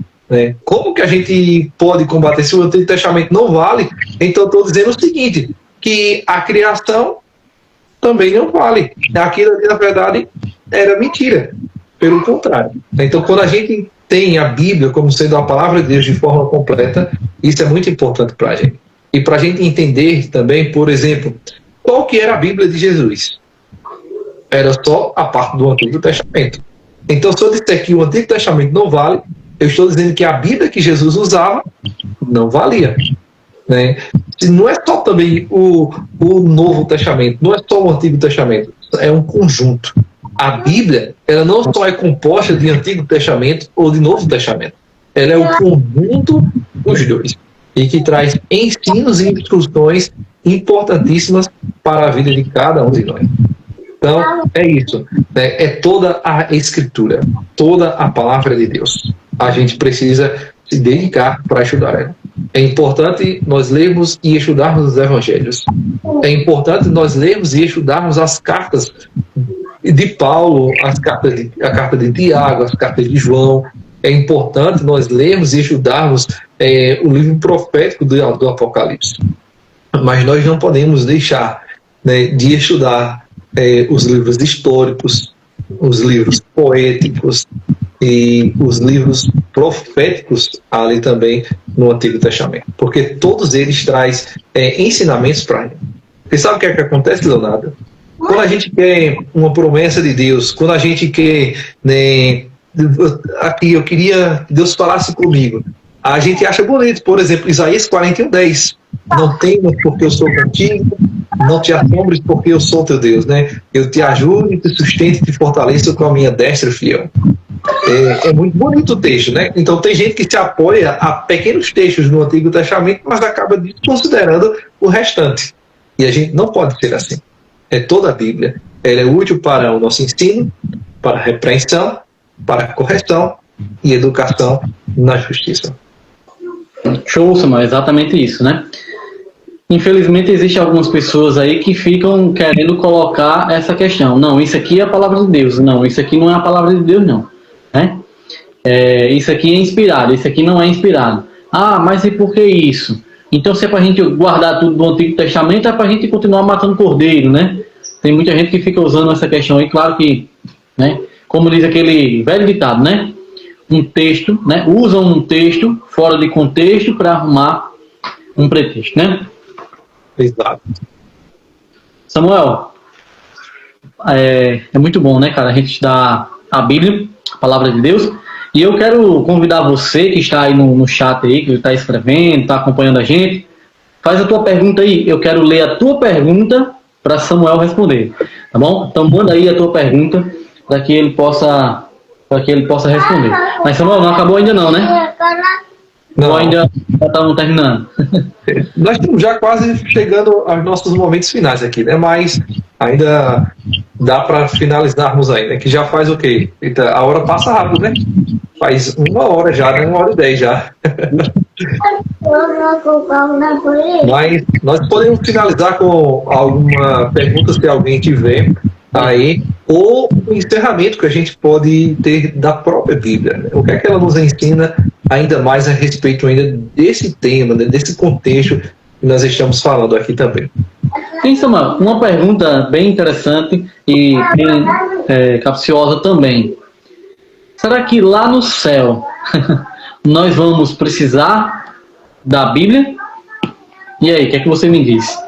Como que a gente pode combater se o Antigo Testamento não vale? Então estou dizendo o seguinte, que a criação também não vale. Aquilo ali, na verdade, era mentira. Pelo contrário. Então, quando a gente tem a Bíblia como sendo a palavra de Deus de forma completa, isso é muito importante para a gente. E para a gente entender também, por exemplo, qual que era a Bíblia de Jesus? Era só a parte do Antigo Testamento. Então, se eu disser que o Antigo Testamento não vale, eu estou dizendo que a Bíblia que Jesus usava não valia. Não é só também o Novo Testamento, não é só o Antigo Testamento, é um conjunto. A Bíblia, ela não só é composta de Antigo Testamento ou de Novo Testamento, ela é o conjunto dos dois, e que traz ensinos e instruções importantíssimas para a vida de cada um de nós. Então, é isso. É toda a Escritura, toda a palavra de Deus. A gente precisa se dedicar para estudar ela. É importante nós lermos e estudarmos os evangelhos. É importante nós lermos e estudarmos as cartas de Paulo, a carta de Tiago, as cartas de João. É importante nós lermos e estudarmos o livro profético do Apocalipse. Mas nós não podemos deixar de estudar os livros históricos, os livros poéticos e os livros proféticos ali também no Antigo Testamento, porque todos eles trazem ensinamentos para a gente. Você sabe o que é que acontece, Leonardo? Quando a gente quer uma promessa de Deus, quando a gente quer, aqui eu queria que Deus falasse comigo, a gente acha bonito, por exemplo, Isaías 41:10, não temas porque eu sou contigo, não te assombres porque eu sou teu Deus, eu te ajudo, te sustento e te fortaleço com a minha destra fiel. É muito bonito o texto, Então tem gente que se apoia a pequenos textos no Antigo Testamento, mas acaba desconsiderando o restante. E a gente não pode ser assim. Toda a Bíblia, ela é útil para o nosso ensino, para a repreensão, para a correção e educação na justiça. Show, Samuel, exatamente isso, Infelizmente, existem algumas pessoas aí que ficam querendo colocar essa questão. Não, isso aqui é a palavra de Deus. Não, isso aqui não é a palavra de Deus, não. Isso aqui é inspirado, isso aqui não é inspirado. Mas e por que isso? Então, se é para a gente guardar tudo do Antigo Testamento, é para a gente continuar matando cordeiro, Tem muita gente que fica usando essa questão aí, claro que, como diz aquele velho ditado, Um texto, usam um texto fora de contexto para arrumar um pretexto, Exato. Samuel, é muito bom, cara, a gente dar a Bíblia, a Palavra de Deus. E eu quero convidar você que está aí no chat aí, que está escrevendo, está acompanhando a gente, faz a tua pergunta aí. Eu quero ler a tua pergunta para Samuel responder, tá bom? Então manda aí a tua pergunta para que ele possa responder. Mas Samuel, não acabou ainda não, né? Não. Ou ainda estamos terminando? Nós estamos já quase chegando aos nossos momentos finais aqui, né? Mas ainda dá para finalizarmos ainda, que já faz o quê? Eita, a hora passa rápido, né? Faz 1 hora já, né? 1h10 já. Mas nós podemos finalizar com alguma pergunta, se alguém tiver aí, ou o encerramento que a gente pode ter da própria Bíblia, né? O que é que ela nos ensina ainda mais a respeito ainda desse tema, né? Desse contexto que nós estamos falando aqui também. Sim, Samuel, uma pergunta bem interessante e bem capciosa também. Será que lá no céu nós vamos precisar da Bíblia? E aí, o que é que você me diz?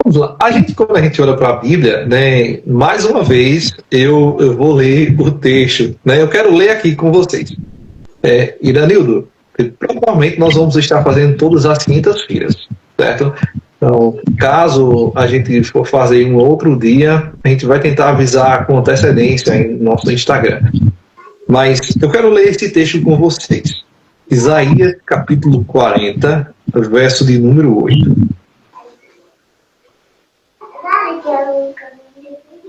Vamos lá. Quando a gente olha para a Bíblia, né, mais uma vez eu vou ler o texto, né, eu quero ler aqui com vocês. Iranildo, provavelmente nós vamos estar fazendo todas as quintas-feiras, certo? Então, caso a gente for fazer um outro dia, a gente vai tentar avisar com antecedência em nosso Instagram. Mas eu quero ler esse texto com vocês. Isaías, capítulo 40, verso de número 8.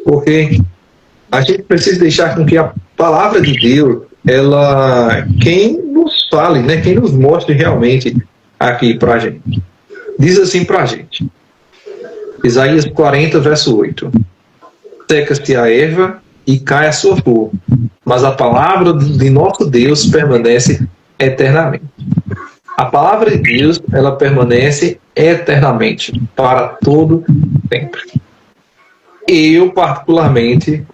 Porque a gente precisa deixar com que a palavra de Deus, quem nos fale, né, quem nos mostre realmente aqui pra gente. Diz assim pra gente, Isaías 40, verso 8. Seca-se a erva e cai a sua flor, mas a palavra de nosso Deus permanece eternamente. A palavra de Deus, ela permanece eternamente, para todo sempre. Eu, particularmente,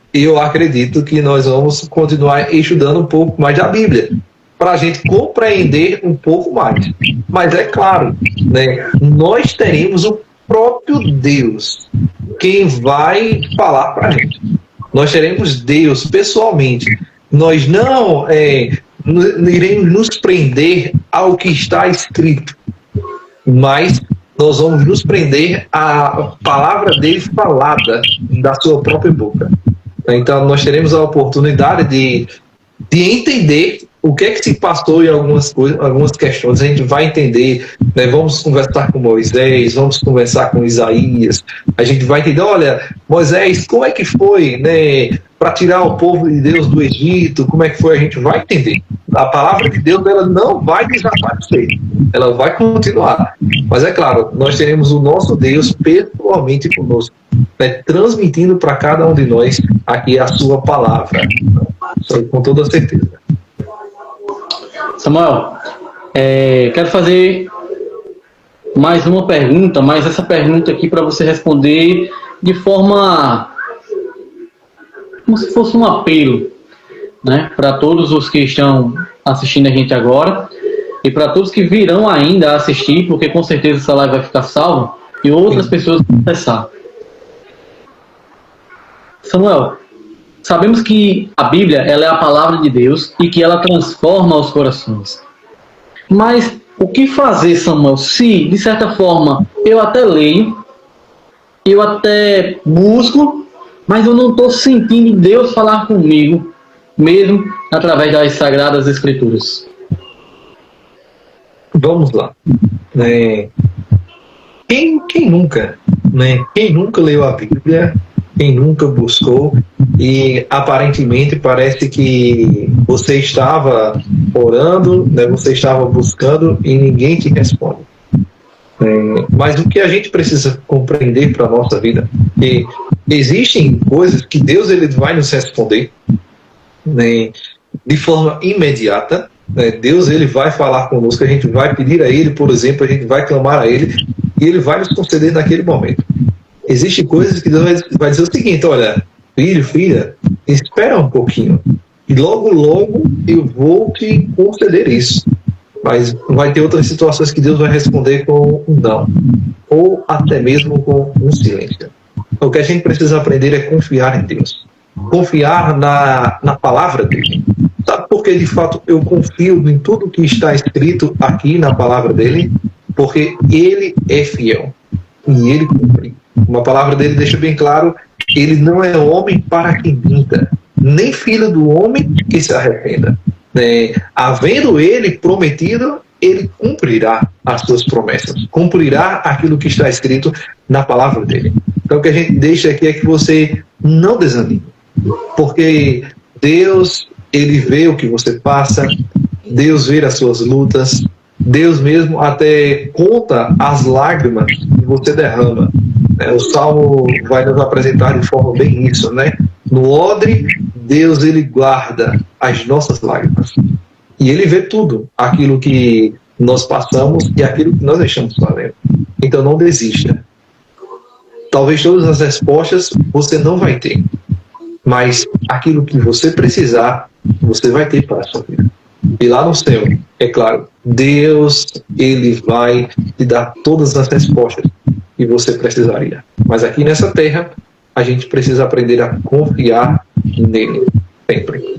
acredito que nós vamos continuar estudando um pouco mais da Bíblia, para a gente compreender um pouco mais. Mas é claro, né, nós teremos o próprio Deus, quem vai falar para a gente. Nós teremos Deus pessoalmente. Nós não iremos nos prender ao que está escrito, mas nós vamos nos prender à palavra dele falada da sua própria boca. Então nós teremos a oportunidade de entender o que é que se passou em algumas questões. A gente vai entender, né? Vamos conversar com Moisés, vamos conversar com Isaías, a gente vai entender, olha, Moisés, como é que foi, né, para tirar o povo de Deus do Egito, como é que foi, a gente vai entender. A palavra de Deus, ela não vai desaparecer, ela vai continuar. Mas é claro, nós teremos o nosso Deus pessoalmente conosco, né, transmitindo para cada um de nós aqui a sua palavra, com toda certeza. Samuel, quero fazer mais uma pergunta, mas essa pergunta aqui para você responder de forma como se fosse um apelo, né, para todos os que estão assistindo a gente agora e para todos que virão ainda a assistir, porque com certeza essa live vai ficar salva e outras pessoas vão acessar. Samuel, sabemos que a Bíblia, ela é a palavra de Deus e que ela transforma os corações. Mas o que fazer, Samuel, se, de certa forma, eu até leio, eu até busco, mas eu não estou sentindo Deus falar comigo, mesmo através das Sagradas Escrituras? Vamos lá. Quem nunca, né? Quem nunca leu a Bíblia, quem nunca buscou, e aparentemente parece que você estava orando, né, você estava buscando e ninguém te responde. Mas o que a gente precisa compreender para a nossa vida é que existem coisas que Deus ele vai nos responder, né, de forma imediata. Né, Deus ele vai falar conosco, a gente vai pedir a Ele, por exemplo, a gente vai clamar a Ele e Ele vai nos conceder naquele momento. Existem coisas que Deus vai dizer o seguinte: olha, filho, filha, espera um pouquinho e logo, logo eu vou te conceder isso. Mas vai ter outras situações que Deus vai responder com um não, ou até mesmo com um silêncio. O que a gente precisa aprender é confiar em Deus. confiar na palavra dele. Sabe por que de fato eu confio em tudo que está escrito aqui na palavra dele? Porque ele é fiel e ele cumpre. Uma palavra dele deixa bem claro: ele não é homem para que minta, nem filho do homem que se arrependa. Havendo ele prometido, ele cumprirá as suas promessas, cumprirá aquilo que está escrito na palavra dele. Então o que a gente deixa aqui é que você não desanime, porque Deus, ele vê o que você passa, Deus vê as suas lutas, Deus mesmo até conta as lágrimas que você derrama. O Salmo vai nos apresentar de forma bem isso, né? No odre, Deus, ele guarda as nossas lágrimas. E ele vê tudo, aquilo que nós passamos e aquilo que nós deixamos fazendo. Então não desista. Talvez todas as respostas você não vai ter, mas aquilo que você precisar, você vai ter para a sua vida. E lá no céu, é claro, Deus, ele vai te dar todas as respostas que você precisaria. Mas aqui nessa terra, a gente precisa aprender a confiar nele sempre.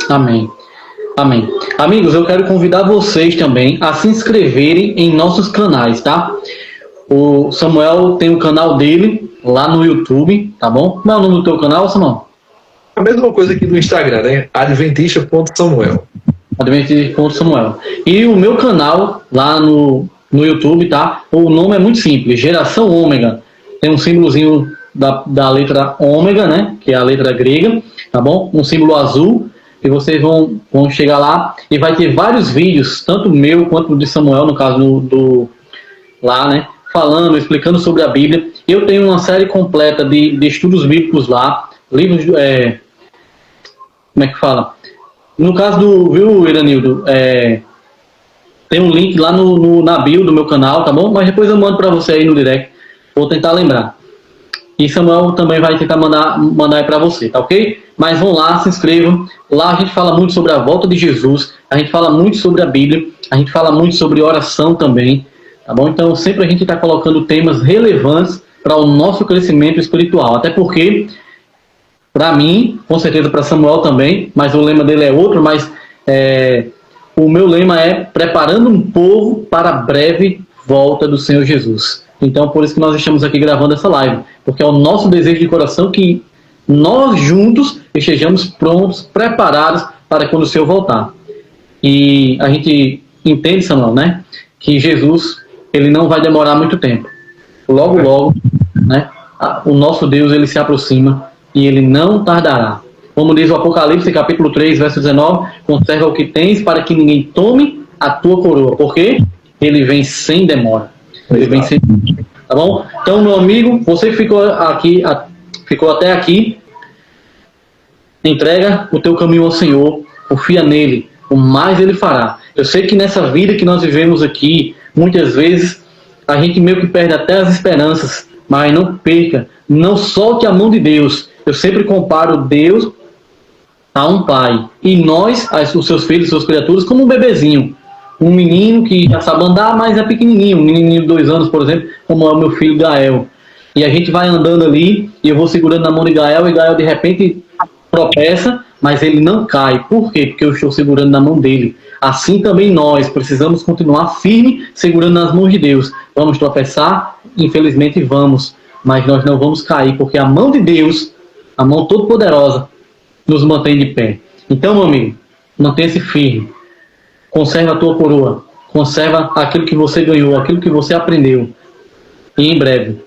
Amém. Amém. Amigos, eu quero convidar vocês também a se inscreverem em nossos canais, tá? O Samuel tem o canal dele lá no YouTube, tá bom? Qual é o nome do teu canal, Samuel? A mesma coisa aqui no Instagram, né? Adventista.Samuel. Adventista.Samuel. E o meu canal lá no YouTube, tá? O nome é muito simples, Geração Ômega. Tem um símbolozinho da letra ômega, né? Que é a letra grega, tá bom? Um símbolo azul. E vocês vão chegar lá e vai ter vários vídeos, tanto meu quanto de Samuel, no caso lá, né? Falando, explicando sobre a Bíblia. Eu tenho uma série completa de estudos bíblicos lá, livros, como é que fala? No caso viu, Iranildo, tem um link lá na bio do meu canal, tá bom? Mas depois eu mando para você aí no direct, vou tentar lembrar. E Samuel também vai tentar mandar aí para você, tá ok? Mas vão lá, se inscrevam. Lá a gente fala muito sobre a volta de Jesus, a gente fala muito sobre a Bíblia, a gente fala muito sobre oração também, tá bom? Então sempre a gente está colocando temas relevantes para o nosso crescimento espiritual. Até porque, para mim, com certeza para Samuel também, mas o lema dele é outro, mas o meu lema é preparando um povo para a breve volta do Senhor Jesus. Então, por isso que nós estamos aqui gravando essa live, porque é o nosso desejo de coração que nós juntos estejamos prontos, preparados para quando o Senhor voltar. E a gente entende, Samuel, né, que Jesus, ele não vai demorar muito tempo. Logo, logo, né, o nosso Deus, ele se aproxima e ele não tardará. Como diz o Apocalipse, capítulo 3, verso 19, conserva o que tens para que ninguém tome a tua coroa, porque ele vem sem demora. Ele vem sem... Tá bom? Então, meu amigo, você que ficou até aqui, entrega o teu caminho ao Senhor, confia nele, o mais ele fará. Eu sei que nessa vida que nós vivemos aqui, muitas vezes a gente meio que perde até as esperanças, mas não perca, não solte a mão de Deus. Eu sempre comparo Deus a um pai e nós, os seus filhos, suas criaturas, como um bebezinho. Um menino que já sabe andar, mas é pequenininho, um menininho de 2 anos, por exemplo, como é o meu filho Gael. E a gente vai andando ali, e eu vou segurando na mão de Gael, e Gael de repente tropeça, mas ele não cai. Por quê? Porque eu estou segurando na mão dele. Assim também nós precisamos continuar firme, segurando nas mãos de Deus. Vamos tropeçar? Infelizmente vamos, mas nós não vamos cair, porque a mão de Deus, a mão todo-poderosa, nos mantém de pé. Então, meu amigo, mantenha-se firme. Conserva a tua coroa, conserva aquilo que você ganhou, aquilo que você aprendeu. E em breve,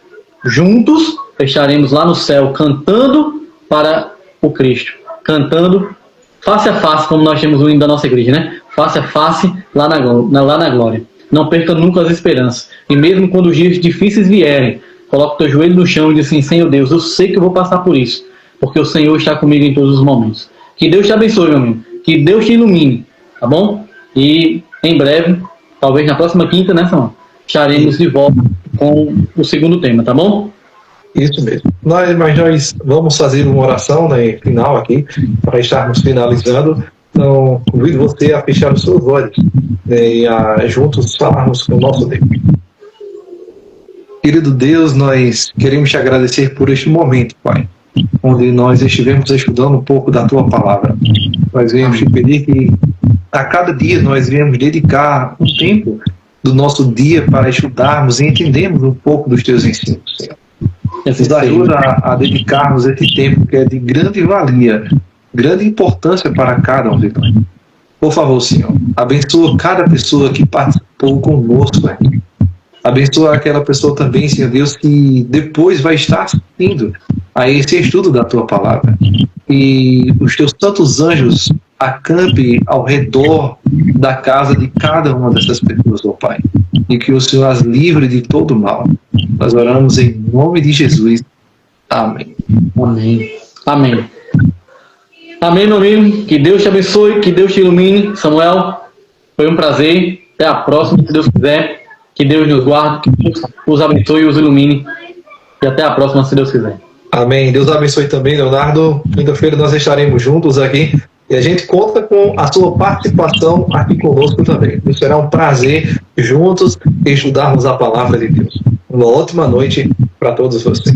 juntos, estaremos lá no céu cantando para o Cristo. Cantando face a face, como nós temos o hino da nossa igreja, né? Face a face lá na glória. Não perca nunca as esperanças. E mesmo quando os dias difíceis vierem, coloque o teu joelho no chão e diz assim: Senhor Deus, eu sei que eu vou passar por isso, porque o Senhor está comigo em todos os momentos. Que Deus te abençoe, meu amigo. Que Deus te ilumine, tá bom? E em breve, talvez na próxima quinta, né, Samuel? Estaremos de volta com o segundo tema, tá bom? Isso mesmo. Mas nós vamos fazer uma oração, né, final aqui, para estarmos finalizando. Então, convido você a fechar os seus olhos, né, e a juntos falarmos com o nosso Deus. Querido Deus, nós queremos te agradecer por este momento, Pai. onde nós estivemos estudando um pouco da Tua Palavra. Nós viemos te pedir que a cada dia nós viemos dedicar um tempo do nosso dia para estudarmos e entendermos um pouco dos Teus ensinos, Senhor. Nos ajuda a dedicarmos esse tempo que é de grande valia, grande importância para cada um de nós. Por favor, Senhor, abençoa cada pessoa que participou conosco aqui. Abençoa aquela pessoa também, Senhor Deus, que depois vai estar assistindo a esse estudo da Tua Palavra. E os Teus santos anjos acampe ao redor da casa de cada uma dessas pessoas, ó Pai. E que o Senhor as livre de todo mal. Nós oramos em nome de Jesus. Amém. Amém. Amém. Amém, meu amigo. Que Deus te abençoe, que Deus te ilumine. Samuel, foi um prazer. Até a próxima, se Deus quiser. Que Deus nos guarde, que Deus os abençoe e os ilumine. E até a próxima, se Deus quiser. Amém. Deus abençoe também, Leonardo. Quinta-feira nós estaremos juntos aqui. E a gente conta com a sua participação aqui conosco também. Será um prazer juntos estudarmos a palavra de Deus. Uma ótima noite para todos vocês.